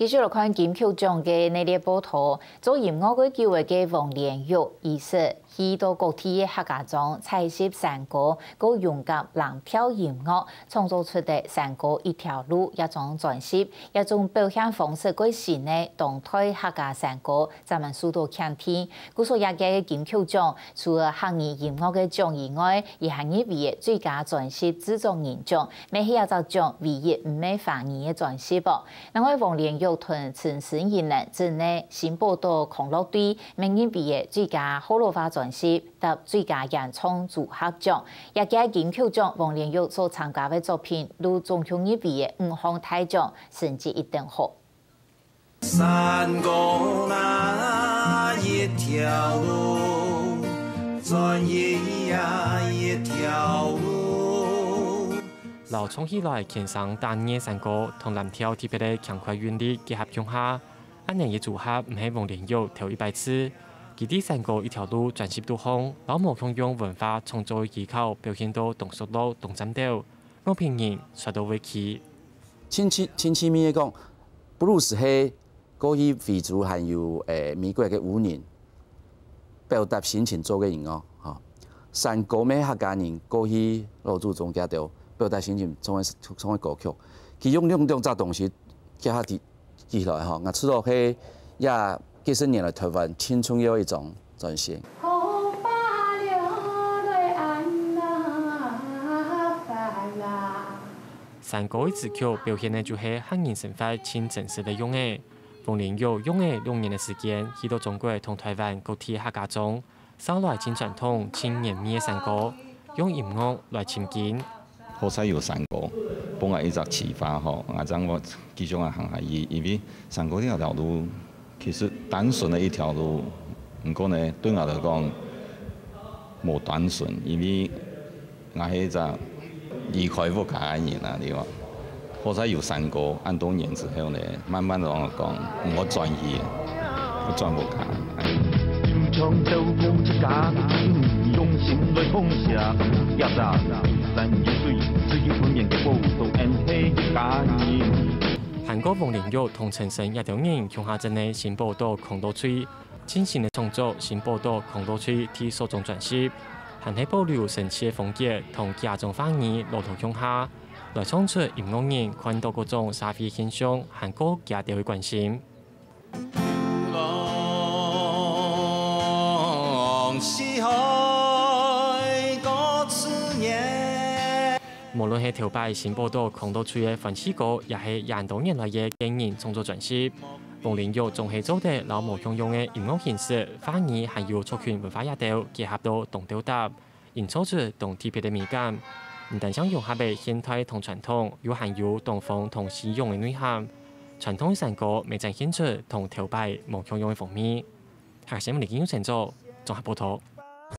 繼續來看金曲獎嘅內列報道，做音樂嘅機會嘅黃連玉醫師，去到各地嘅客家莊採集山歌，個用甲藍調音樂創作出嘅山歌一條路一種專輯，一種表現方式嘅新嘅動態客家山歌，咱們數度看天。故所也嘅金曲獎，除了客語音樂嘅獎以外，亦係業嘅最佳專輯製作人獎，咪係一個獎唯一唔係華語嘅專輯噃。另外，黃連玉同陳思妍呢，真係新報道康樂隊明年畢業最佳好樂化專輯及最佳原創組合獎，也嘅金曲獎黃連玉所參加嘅作品，如總共畢業5項大獎，成績一定好。山歌那一條路，專業呀一條路。老從起來獻上單夜山歌同藍調特別的強快韻律結合用下，一年嘅組合唔係黃連玉頭100次，佢啲山歌一條路專輯都紅，老無強用文化創作技巧表現到動速度、動針調，我平人刷到會起。親戚咪講，布魯斯係過去非洲還有美國嘅舞人表達心情做嘅音樂，嚇。山歌咩客家人過去老祖宗家條。表達心情創嘅歌曲，佢用兩種東西結合起來吼，我出到去也幾十年來台灣青春嘅一種專輯。山歌嘅詞曲表現嘅就係客人生活親真實嘅用嘅，黃連玉用嘅2年嘅時間，去到中國同台灣各地客家莊，收來親傳統、親嚴密嘅山歌，用音樂來親近。好彩有山歌，幫我一個啟發吼，啊，將我繼續啊行下去，因為山歌呢條路其實單純的一條路，唔過呢對我來講冇單純，因為我係一個離開不開嘅人啦，你話。好彩有山歌，按多年之後呢，慢慢同我講，我轉移，我轉不開。用心來奉獻，一扎但一歲自己本人嘅報道 and 係家人。韓國黃連玉同陳升一條人向下陣嘅新報道康樂區，精心嘅創作新報道康樂區替受眾專輯，還係保留神奇嘅風格同家種方言路途向下，來創出音樂人看到各種社會現象，韓國家庭嘅關心。無論係頭擺新報道康樂區嘅粉絲歌，也係廿多年來嘅經驗創作專輯。黃連玉仲係做得老無共用嘅音樂形式，反而係要族群文化一調結合到同調搭，營造出同特別嘅美感。唔但想融合嘅現代同傳統，又含有東方同西洋嘅內涵。傳統山歌未曾顯出同頭擺無共用嘅風味。下新聞嚟緊要製作，綜合報道。